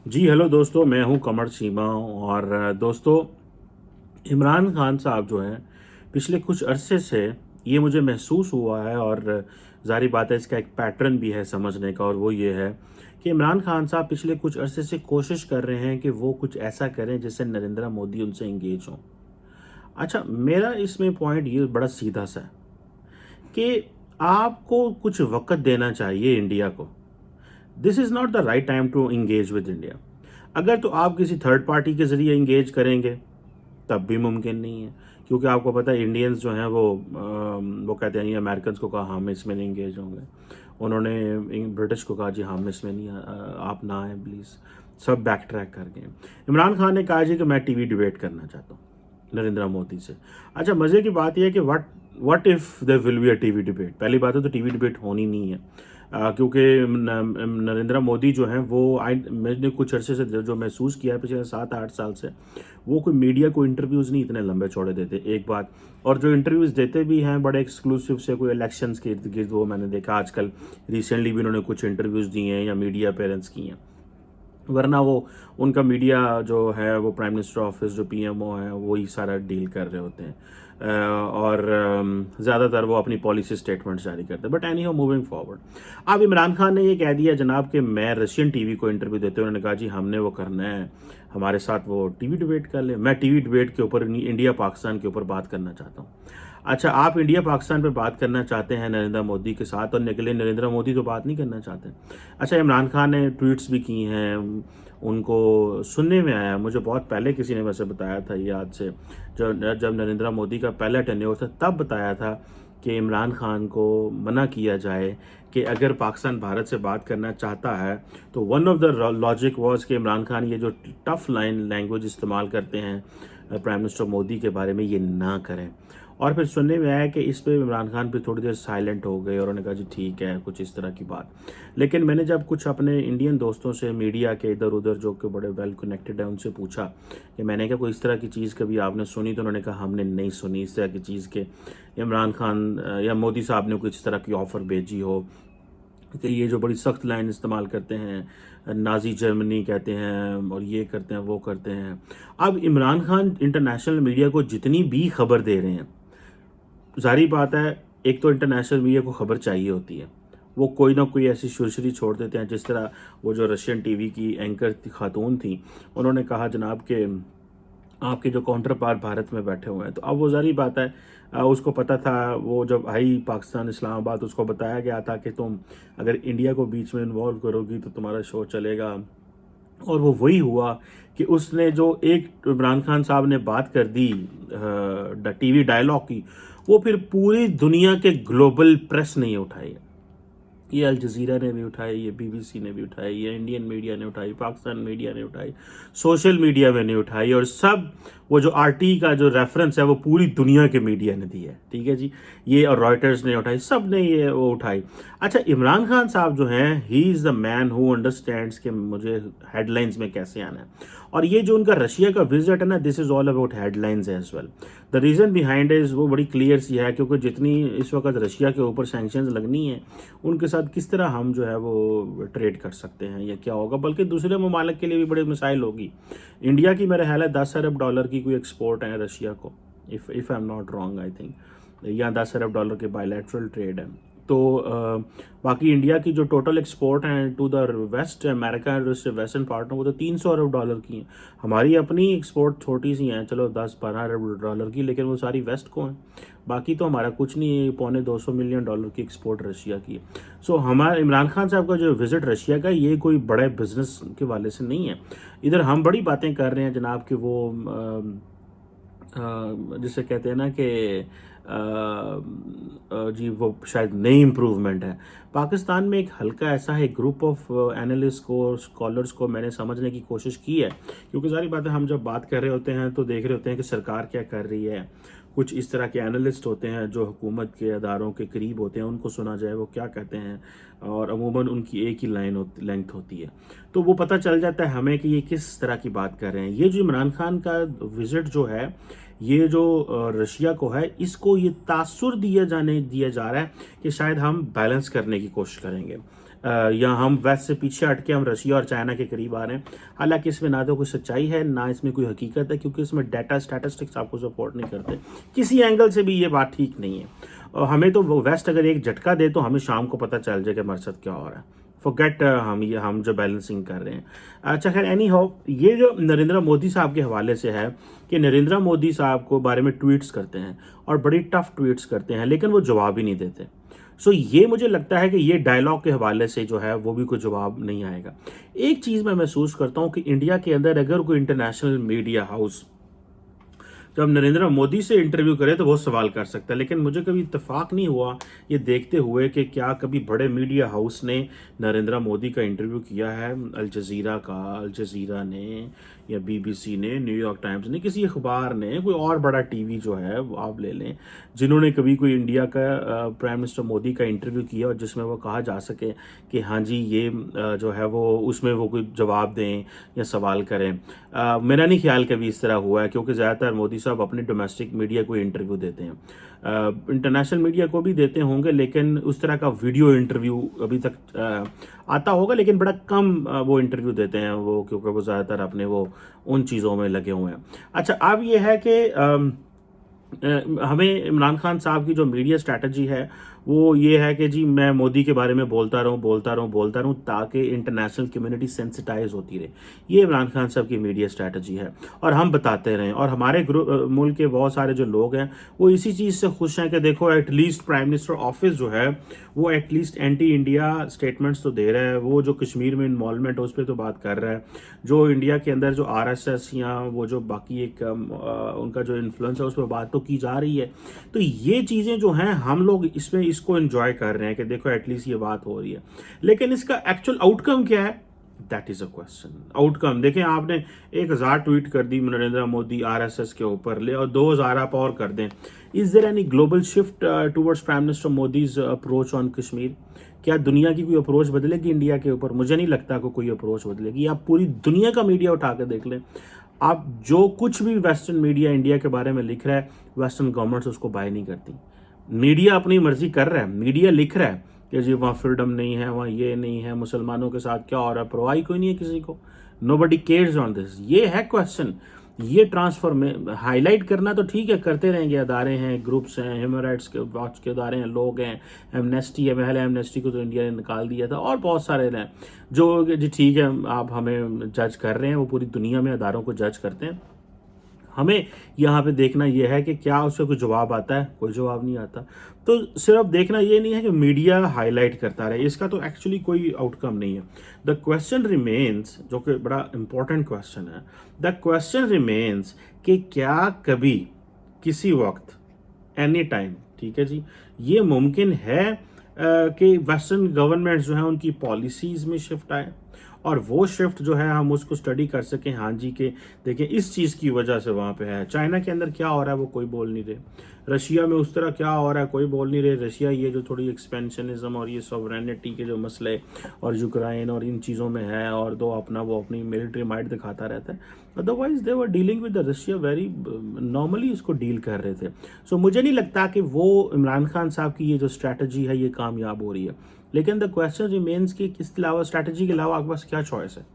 जी hello दोस्तों, मैं हूं कमर चीमा। और दोस्तों, इमरान खान साहब जो हैं पिछले कुछ अरसे से ये मुझे महसूस हुआ है, और ज़ाहिर बात है इसका एक पैटर्न भी है समझने का, और वो ये है कि इमरान खान साहब पिछले कुछ अरसे से कोशिश कर रहे हैं कि वो कुछ ऐसा करें जिससे नरेंद्र मोदी उनसे इंगेज हों। अच्छा, मेरा इसमें पॉइंट ये बड़ा सीधा सा है कि आपको कुछ वक्त देना चाहिए इंडिया को। This is not the right time to engage with India. अगर तो आप किसी थर्ड पार्टी के ज़रिए इंगेज करेंगे तब भी मुमकिन नहीं है, क्योंकि आपको पता है इंडियंस जो हैं वो कहते हैं ये अमेरिकन को कहा हम इसमें नहीं इंगेज होंगे, उन्होंने ब्रिटिश को कहा जी हम इसमें नहीं आप ना आए प्लीज़, सब बैक ट्रैक कर गए। इमरान खान ने कहा जी कि मैं टीवी डिबेट करना चाहता हूँ नरेंद्र मोदी से। अच्छा, मज़े की बात यह है कि what if there will be a TV debate. पहली बात है तो टीवी डिबेट होनी नहीं है, क्योंकि नरेंद्र मोदी जो हैं वो मैंने कुछ अरसे से जो महसूस किया है पिछले 7-8 साल से, वो कोई मीडिया को इंटरव्यूज़ नहीं इतने लंबे चौड़े देते, एक बात। और जो इंटरव्यूज़ देते भी हैं बड़े एक्सक्लूसिव से, कोई इलेक्शंस के इर्द गिर्द, वो मैंने देखा आजकल रिसेंटली भी उन्होंने कुछ इंटरव्यूज़ दिए हैं या मीडिया अपीयरेंस की हैं। वरना वो उनका मीडिया जो है वो प्राइम मिनिस्टर ऑफिस जो पीएमओ है वही सारा डील कर रहे होते हैं, और ज़्यादातर वो अपनी पॉलिसी स्टेटमेंट जारी करते हैं। बट एनी हो, मूविंग फॉरवर्ड, अब इमरान खान ने ये कह दिया जनाब कि मैं रशियन टीवी को इंटरव्यू देते हैं, उन्होंने कहा जी हमने वो करना है, हमारे साथ वो टीवी डिबेट कर ले। मैं टीवी डिबेट के ऊपर इंडिया पाकिस्तान के ऊपर बात करना चाहता हूँ। अच्छा, आप इंडिया पाकिस्तान पे बात करना चाहते हैं नरेंद्र मोदी के साथ, और निकले नरेंद्र मोदी तो बात नहीं करना चाहते। अच्छा, इमरान खान ने ट्वीट्स भी की हैं, उनको सुनने में आया, मुझे बहुत पहले किसी ने वैसे बताया था, याद से जब नरेंद्र मोदी का पहला टेन्योर था तब बताया था कि इमरान खान को मना किया जाए कि अगर पाकिस्तान भारत से बात करना चाहता है तो one of the logic was कि इमरान खान ये जो टफ लाइन लैंग्वेज इस्तेमाल करते हैं प्राइम मिनिस्टर मोदी के बारे में ये ना करें। और फिर सुनने में आया कि इस पे इमरान खान भी थोड़ी देर साइलेंट हो गए और उन्होंने कहा जी ठीक है, कुछ इस तरह की बात। लेकिन मैंने जब कुछ अपने इंडियन दोस्तों से मीडिया के इधर उधर जो कि बड़े वेल कनेक्टेड है उनसे पूछा कि मैंने क्या कोई इस तरह की चीज़ कभी आपने सुनी, तो उन्होंने कहा हमने नहीं सुनी इस तरह की चीज़ के इमरान खान या मोदी साहब ने कुछ इस तरह की ऑफ़र भेजी हो कि ये जो बड़ी सख्त लाइन इस्तेमाल करते हैं, नाजी जर्मनी कहते हैं और ये करते हैं वो करते हैं। अब इमरान खान इंटरनेशनल मीडिया को जितनी भी खबर दे रहे हैं, ज़ाहिर बात है एक तो इंटरनेशनल मीडिया को खबर चाहिए होती है, वो कोई ना कोई ऐसी सुरसरी छोड़ देते हैं। जिस तरह वो जो रशियन टीवी की एंकर खातून थी, उन्होंने कहा जनाब के आपके जो काउंटर पार्ट भारत में बैठे हुए हैं, तो अब वो ज़ाहिर बात है उसको पता था, वो जब आई पाकिस्तान इस्लामाबाद उसको बताया गया था कि तुम अगर इंडिया को बीच में इन्वॉल्व करोगी तो तुम्हारा शो चलेगा। और वो वही हुआ कि उसने जो एक इमरान खान साहब ने बात कर दी टीवी डायलॉग की, वो फिर पूरी दुनिया के ग्लोबल प्रेस ने उठाई। ये अल जज़ीरा ने भी उठाई, ये बीबीसी ने भी उठाई, ये इंडियन मीडिया ने उठाई, पाकिस्तान मीडिया ने उठाई, सोशल मीडिया में ने उठाई, और सब वो जो आरटी का जो रेफरेंस है वो पूरी दुनिया के मीडिया ने दी है, ठीक है जी। ये और रॉयटर्स ने उठाई, सब ने ये वो उठाई। अच्छा, इमरान खान साहब जो हैं, he is the man who understands कि मुझे हेडलाइंस में कैसे आना है। और ये जो उनका रशिया का विजिट है ना, this is all about headlines as well. The reason behind is वो बड़ी क्लियर सी है, क्योंकि जितनी इस वक्त रशिया के ऊपर सैंक्शंस लगनी है, उनके साथ किस तरह हम जो है वो ट्रेड कर सकते हैं या क्या होगा, बल्कि दूसरे ममालिक के लिए भी बड़े मिसाइल होगी। इंडिया की मेरा ख्याल है 10 अरब डॉलर की कोई एक्सपोर्ट है रशिया को, if I am not wrong I think, या 10 अरब डॉलर के बायलैटरल ट्रेड है। तो बाकी इंडिया की जो टोटल एक्सपोर्ट हैं to the west America western part में, वो तो 300 अरब डॉलर की हैं। हमारी अपनी एक्सपोर्ट छोटी सी हैं, चलो 10-12 अरब डॉलर की, लेकिन वो सारी वेस्ट को हैं। बाकी तो हमारा कुछ नहीं है, पौने 200 मिलियन डॉलर की एक्सपोर्ट रशिया की है। सो हमारे इमरान खान साहब का जो विज़िट रशिया का, ये कोई बड़े बिजनेस के वाले से नहीं है। इधर हम बड़ी बातें कर रहे हैं जनाब कि वो जिसे कहते हैं ना कि जी वो शायद नई इम्प्रूवमेंट है। पाकिस्तान में एक हल्का ऐसा है, ग्रुप ऑफ एनालिस्ट को, स्कॉलर्स को मैंने समझने की कोशिश की है, क्योंकि सारी बातें हम जब बात कर रहे होते हैं तो देख रहे होते हैं कि सरकार क्या कर रही है। कुछ इस तरह के एनालिस्ट होते हैं जो हुकूमत के अदारों के करीब होते हैं, उनको सुना जाए वो क्या कहते हैं, और अमूमन उनकी एक ही लेंथ होती है, तो वो पता चल जाता है हमें कि ये किस तरह की बात कर रहे हैं। ये जो इमरान खान का विज़िट जो है, ये जो रशिया को है, इसको ये तासुर दिया जा रहा है कि शायद हम बैलेंस करने की कोशिश करेंगे। या हम वेस्ट से पीछे हट के हम रशिया और चाइना के करीब आ रहे हैं। हालांकि इसमें ना तो कोई सच्चाई है, ना इसमें कोई हकीकत है, क्योंकि इसमें डाटा स्टैटिस्टिक्स आपको सपोर्ट नहीं करते। किसी एंगल से भी ये बात ठीक नहीं है। और हमें तो वेस्ट अगर एक झटका दे तो हमें शाम को पता चल जाए कि हमारे साथ क्या हो रहा है। फॉरगेट हम जो बैलेंसिंग कर रहे हैं। अच्छा खैर, एनी हाउ, ये जो नरेंद्र मोदी साहब के हवाले से है कि नरेंद्र मोदी साहब को बारे में ट्वीट्स करते हैं और बड़ी टफ ट्वीट्स करते हैं, लेकिन वो जवाब ही नहीं देते। सो ये मुझे लगता है कि ये डायलॉग के हवाले से जो है वो भी कोई जवाब नहीं आएगा। एक चीज़ मैं महसूस करता हूँ कि इंडिया के अंदर अगर कोई इंटरनेशनल मीडिया हाउस जब नरेंद्र मोदी से इंटरव्यू करे तो बहुत सवाल कर सकता है, लेकिन मुझे कभी इत्तेफाक नहीं हुआ ये देखते हुए कि क्या कभी बड़े मीडिया हाउस ने नरेंद्र मोदी का इंटरव्यू किया है। अल जज़ीरा ने या बीबीसी ने, न्यूयॉर्क टाइम्स ने, किसी अखबार ने, कोई और बड़ा टीवी जो है वो आप ले लें, जिन्होंने कभी कोई इंडिया का प्राइम मिनिस्टर मोदी का इंटरव्यू किया और जिसमें वो कहा जा सके कि हाँ जी ये जो है वो उसमें वो कोई जवाब दें या सवाल करें। मेरा नहीं ख्याल कभी इस तरह हुआ है, क्योंकि ज़्यादातर मोदी साहब अपने डोमेस्टिक मीडिया को इंटरव्यू देते हैं। इंटरनेशनल मीडिया को भी देते होंगे, लेकिन उस तरह का वीडियो इंटरव्यू अभी तक आता होगा, लेकिन बड़ा कम वो इंटरव्यू देते हैं वो, क्योंकि वो ज़्यादातर अपने वो उन चीज़ों में लगे हुए हैं। अच्छा, अब ये है कि हमें इमरान खान साहब की जो मीडिया स्ट्रैटेजी है वो ये है कि जी मैं मोदी के बारे में बोलता रहूं ताकि इंटरनेशनल कम्युनिटी सेंसिटाइज होती रहे। ये इमरान खान साहब की मीडिया स्ट्रैटेजी है और हम बताते रहें। और हमारे मुल्क के बहुत सारे जो लोग हैं वो इसी चीज़ से खुश हैं कि देखो एटलीस्ट प्राइम मिनिस्टर ऑफिस जो है वो एटलीस्ट एंटी इंडिया स्टेटमेंट्स तो दे रहा है, वो जो कश्मीर में इन्वॉल्वमेंट है उस पर तो बात कर रहा है, जो इंडिया के अंदर जो RSS या वो जो बाकी एक उनका जो इन्फ्लुएंस है उस पर बात तो की जा रही है। तो ये चीज़ें जो हैं हम लोग इसको एंजॉय कर रहे हैं कि देखो एटलीस्ट ये बात हो रही है, लेकिन इसका एक्चुअल आउटकम क्या है, that is a question. Outcome देखें, आपने 1000 ट्वीट कर दी नरेंद्र मोदी RSS के ऊपर ले और 2000 आप और कर दें। Is there any global shift towards prime minister Modi's approach on Kashmir? क्या दुनिया की कोई अप्रोच बदलेगी इंडिया के ऊपर? मुझे नहीं लगता कि कोई अप्रोच बदलेगी। आप पूरी दुनिया का मीडिया उठा के देख लें, आप जो कुछ भी वेस्टर्न मीडिया इंडिया के बारे में लिख रहा है, वेस्टर्न गवर्नमेंट्स उसको बाय नहीं करती। मीडिया अपनी मर्जी कर रहा है, मीडिया लिख रहा है कि जी वहाँ फ्रीडम नहीं है, वहाँ ये नहीं है, मुसलमानों के साथ क्या हो रहा है, परवाह कोई नहीं है किसी को। Nobody cares on this. ये है क्वेश्चन। ये ट्रांसफर में हाईलाइट करना तो ठीक है, करते रहेंगे, अदारे हैं, ग्रुप्स हैं, ह्यूमन राइट्स के वॉच के अदारे हैं, लोग हैं, एमनेस्टी है, पहले एमनेस्टी को तो इंडिया ने निकाल दिया था, और बहुत सारे हैं जो जी ठीक है आप हमें जज कर रहे हैं, वो पूरी दुनिया में अदारों को जज करते हैं। हमें यहाँ पे देखना यह है कि क्या उससे कोई जवाब आता है, कोई जवाब नहीं आता। तो सिर्फ देखना ये नहीं है कि मीडिया हाईलाइट करता रहे, इसका तो एक्चुअली कोई आउटकम नहीं है। द क्वेश्चन रिमेन्स, जो कि बड़ा इंपॉर्टेंट क्वेश्चन है, द क्वेश्चन रिमेन्स कि क्या कभी किसी वक्त एनी टाइम, ठीक है जी, ये मुमकिन है कि वेस्टर्न गवर्नमेंट्स जो हैं उनकी पॉलिसीज़ में शिफ्ट आए और वो शिफ्ट जो है हम उसको स्टडी कर सकें। हाँ जी के देखें इस चीज़ की वजह से वहाँ पे है। चाइना के अंदर क्या हो रहा है वो कोई बोल नहीं रहे, रशिया में उस तरह क्या हो रहा है कोई बोल नहीं रहे। रशिया ये जो थोड़ी एक्सपेंशनिज्म और ये सॉवरेनिटी के जो मसले और यूक्रेन और इन चीज़ों में है, और दो वो अपनी मिलिट्री माइट दिखाता रहता है, otherwise they were dealing with the Russia very normally इसको डील कर रहे थे। सो मुझे नहीं लगता कि वो इमरान खान साहब की ये जो स्ट्रैटेजी है ये कामयाब हो रही है। लेकिन द क्वेश्चन रिमेन्स कि इसके अलावा, स्ट्रैटेजी के अलावा आपके पास क्या चॉइस है?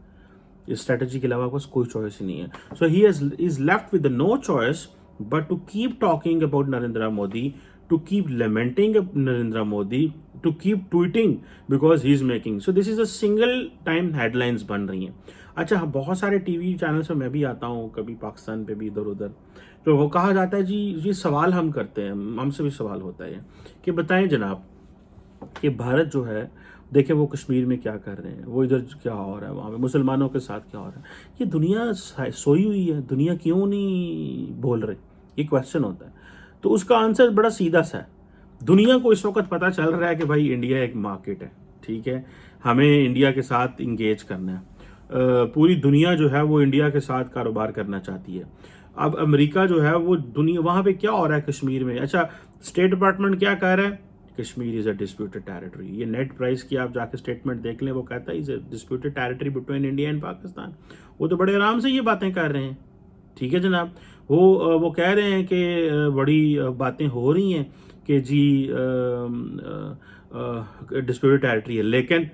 इस स्ट्रैटेजी के अलावा आपके पास कोई चॉइस ही नहीं है। So he is left with no choice but to keep talking about Narendra Modi, to keep lamenting Narendra Modi, to keep tweeting because he is making. So this is a single time headlines बन रही हैं। अच्छा, बहुत सारे TV channel से मैं भी आता हूँ, कभी पाकिस्तान पे भी इधर उधर, तो वो कहा जाता है जी ये सवाल हम करते हैं, हमसे भी सवाल होता है कि बताएं जनाब कि भारत जो है देखें वो कश्मीर में क्या कर रहे हैं, वो इधर क्या हो रहा है, वहाँ पे मुसलमानों के साथ क्या हो रहा है, ये दुनिया सोई हुई है, दुनिया क्यों नहीं बोल रही, ये क्वेश्चन होता है। तो उसका आंसर बड़ा सीधा सा है। दुनिया को इस वक्त पता चल रहा है कि भाई इंडिया एक मार्केट है, ठीक है, हमें इंडिया के साथ इंगेज करना है। पूरी दुनिया जो है वो इंडिया के साथ कारोबार करना चाहती है। अब अमेरिका जो है वो दुनिया, वहाँ पे क्या हो रहा है कश्मीर में, अच्छा स्टेट डिपार्टमेंट क्या कह रहा है, Kashmir is a disputed territory. ये नेट प्राइस की आप जाके स्टेटमेंट देख लें, वो कहता है is a disputed territory between India and Pakistan. वो तो बड़े आराम से ये बातें कर रहे हैं, ठीक है जनाब। वो कह रहे हैं कि बड़ी बातें हो रही हैं कि जी डिस्प्यूटेड टेरिटरी है, लेकिन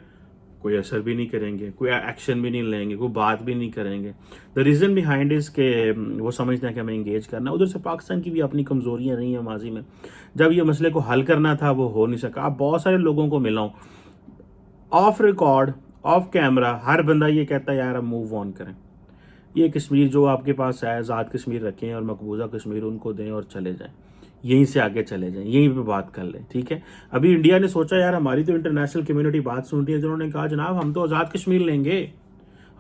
کوئی اثر بھی نہیں کریں گے, کوئی ایکشن بھی نہیں لیں گے, کوئی بات بھی نہیں کریں گے. دا ریزن بیہائنڈ از کہ وہ سمجھتے ہیں کہ ہمیں انگیج کرنا. ادھر سے پاکستان کی بھی اپنی کمزوریاں رہی ہیں ماضی میں, جب یہ مسئلے کو حل کرنا تھا وہ ہو نہیں سکا. آپ بہت سارے لوگوں کو ملا ہوں آف ریکارڈ, آف کیمرہ, ہر بندہ یہ کہتا ہے یار اب موو آن کریں, یہ کشمیر جو آپ کے پاس ہے آزاد کشمیر رکھیں اور مقبوضہ کشمیر ان کو دیں اور چلے جائیں, یہیں سے آگے چلے جائیں, یہیں پہ بات کر لیں. ٹھیک ہے, ابھی انڈیا نے سوچا یار ہماری تو انٹرنیشنل کمیونٹی بات سن رہی ہے, جنہوں نے کہا جناب ہم تو آزاد کشمیر لیں گے,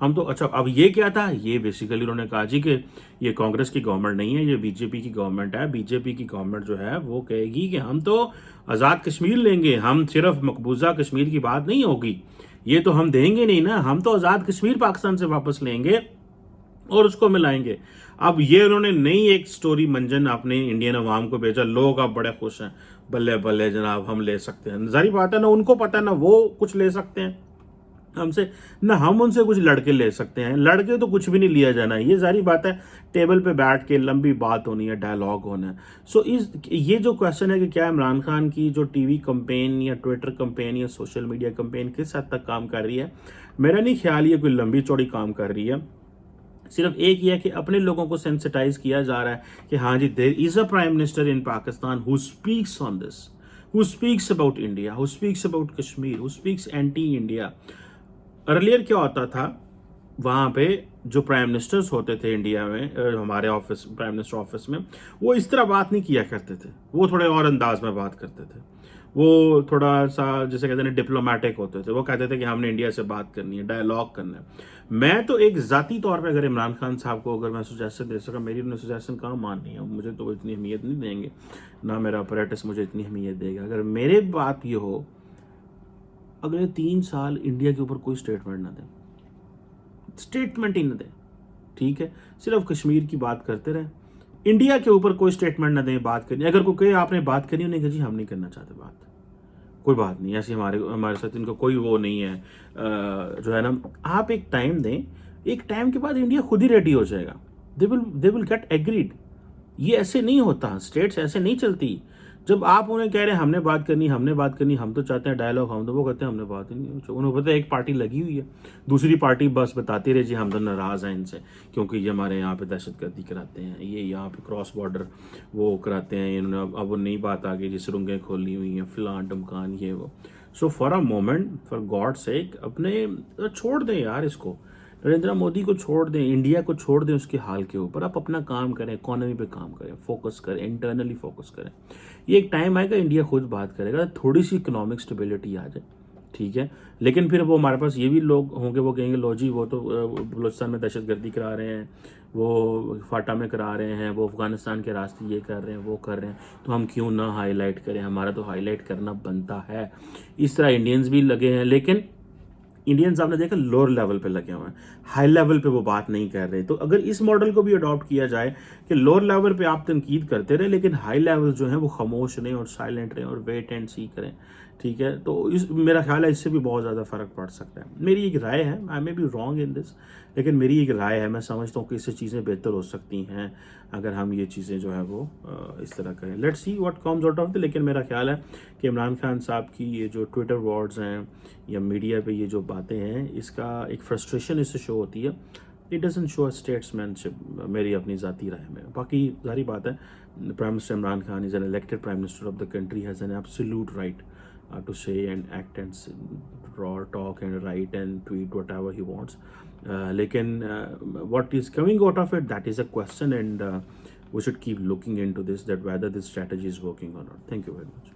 ہم تو. اچھا اب یہ کیا تھا, یہ بیسیکلی انہوں نے کہا جی کہ یہ کانگریس کی گورنمنٹ نہیں ہے, یہ بی جے پی کی گورنمنٹ ہے. بی جے پی کی گورنمنٹ جو ہے وہ کہے گی کہ ہم تو آزاد کشمیر لیں گے, ہم صرف مقبوضہ کشمیر کی بات نہیں ہوگی, یہ تو ہم دیں گے نہیں نا, ہم تو آزاد کشمیر پاکستان سے واپس لیں گے اور اس کو ملائیں گے. اب یہ انہوں نے نئی ایک سٹوری منجن اپنے انڈین عوام کو بھیجا, لوگ اب بڑے خوش ہیں, بلے بلے جناب ہم لے سکتے ہیں. ظاہری بات ہے نہ ان کو پتہ نہ وہ کچھ لے سکتے ہیں ہم سے, نہ ہم ان سے کچھ لڑکے لے سکتے ہیں. لڑکے تو کچھ بھی نہیں لیا جانا ہے, یہ ظاہری بات ہے ٹیبل پہ بیٹھ کے لمبی بات ہونی ہے, ڈائلاگ ہونا ہے. سو یہ جو کویشچن ہے کہ کیا عمران خان کی جو ٹی وی کمپین یا ٹویٹر کمپین یا سوشل میڈیا کمپین کس حد تک کام کر رہی ہے, میرا نہیں خیال یہ کوئی لمبی چوڑی کام کر رہی ہے. صرف ایک یہ ہے کہ اپنے لوگوں کو سینسٹائز کیا جا رہا ہے کہ ہاں جی there is a prime minister in Pakistan who speaks on this, who speaks about India, who speaks about Kashmir, who speaks anti India. Earlier کیا ہوتا تھا, وہاں پہ جو پرائم منسٹرز ہوتے تھے انڈیا میں, ہمارے آفس پرائم منسٹر آفس میں, وہ اس طرح بات نہیں کیا کرتے تھے, وہ تھوڑے اور انداز میں بات کرتے تھے, وہ تھوڑا سا جیسے کہتے ہیں ڈپلومیٹک ہوتے تھے. وہ کہتے تھے کہ ہم نے انڈیا سے بات کرنی ہے, ڈائلاگ کرنا ہے. میں تو ایک ذاتی طور پہ اگر عمران خان صاحب کو اگر میں سجیشن دے سکا, میری انہیں سجیشن کہاں ماننی ہے, مجھے تو اتنی اہمیت نہیں دیں گے, نہ میرا اپریٹس مجھے اتنی اہمیت دے گا. اگر میرے بات یہ ہو اگلے 3 سال انڈیا کے اوپر کوئی اسٹیٹمنٹ نہ دیں, اسٹیٹمنٹ ہی نہ دیں. ٹھیک ہے, صرف کشمیر کی بات کرتے رہیں, انڈیا کے اوپر کوئی اسٹیٹمنٹ نہ دیں بات کرنی. اگر کوئی کہے آپ نے بات کرنی, انہیں کہ جی ہم نہیں کرنا چاہتے بات, کوئی بات نہیں, ایسی ہمارے ساتھ ان کا کوئی وہ نہیں ہے. جو ہے نا, آپ ایک ٹائم دیں, ایک ٹائم کے بعد انڈیا خود ہی ریڈی ہو جائے گا. دے ول گیٹ ایگریڈ. یہ ایسے نہیں ہوتا, اسٹیٹس ایسے نہیں چلتی. جب آپ انہیں کہہ رہے ہیں ہم نے بات کرنی, ہم نے بات کرنی, ہم تو چاہتے ہیں ڈائلاگ, ہم تو وہ کہتے ہیں ہم نے بات ہی نہیں. انہیں پتہ ہے ایک پارٹی لگی ہوئی ہے, دوسری پارٹی بس بتاتی رہے جی ہم تو ناراض ہیں ان سے کیونکہ یہ ہمارے یہاں پہ دہشت گردی کراتے ہیں, یہ یہاں پہ کراس بارڈر وہ کراتے ہیں, انہوں نے اب وہ نئی بات آ گئی جی سرنگیں کھولی ہوئی ہیں, فلاں ڈمکان, یہ وہ. So for a moment, for God sake, اپنے چھوڑ دیں یار اس کو, نریندر مودی کو چھوڑ دیں, انڈیا کو چھوڑ دیں اس کے حال کے اوپر. آپ اپنا کام کریں, اکانومی پہ کام کریں, فوکس کریں, انٹرنلی فوکس کریں. یہ ایک ٹائم آئے گا انڈیا خود بات کرے گا, تھوڑی سی اکنامک اسٹیبلٹی آ جائے. ٹھیک ہے, لیکن پھر وہ ہمارے پاس یہ بھی لوگ ہوں گے, وہ کہیں گے لو جی وہ تو بلوچستان میں دہشت گردی کرا رہے ہیں, وہ فاٹا میں کرا رہے ہیں, وہ افغانستان کے راستے یہ کر رہے ہیں, وہ کر رہے ہیں, تو ہم کیوں نہ ہائی لائٹ کریں, ہمارا تو ہائی لائٹ کرنا بنتا ہے. اس طرح انڈینز بھی لگے ہیں, لیکن انڈینز آپ نے دیکھا لوور لیول پہ لگے ہوئے ہیں, ہائی لیول پہ وہ بات نہیں کر رہے. تو اگر اس ماڈل کو بھی اڈاپٹ کیا جائے کہ لوور لیول پہ آپ تنقید کرتے رہے لیکن ہائی لیول جو ہیں وہ خاموش رہیں اور سائلنٹ رہیں اور ویٹ اینڈ سی کریں. ٹھیک ہے, تو میرا خیال ہے اس سے بھی بہت زیادہ فرق پڑ سکتا ہے. میری ایک رائے ہے, آئی مے بی رانگ ان دس, لیکن میری ایک رائے ہے, میں سمجھتا ہوں کہ اس سے چیزیں بہتر ہو سکتی ہیں اگر ہم یہ چیزیں جو ہے وہ اس طرح کریں. Let's see what comes out of. لیکن میرا خیال ہے کہ عمران خان صاحب کی یہ جو ٹویٹر وارڈز ہیں یا میڈیا پہ یہ جو باتیں ہیں, اس کا ایک فرسٹریشن اس سے شو ہوتی ہے. اٹ ڈزنٹ شو اسٹیٹس مین شپ, میری اپنی ذاتی رائے میں. باقی ظاہری بات ہے prime minister Imran Khan is an elected prime minister of the country, has an absolute right to say and act and talk and write and tweet whatever he wants. Lekin what is coming out of it, that is a question, and we should keep looking into this, that whether this strategy is working or not. Thank you very much.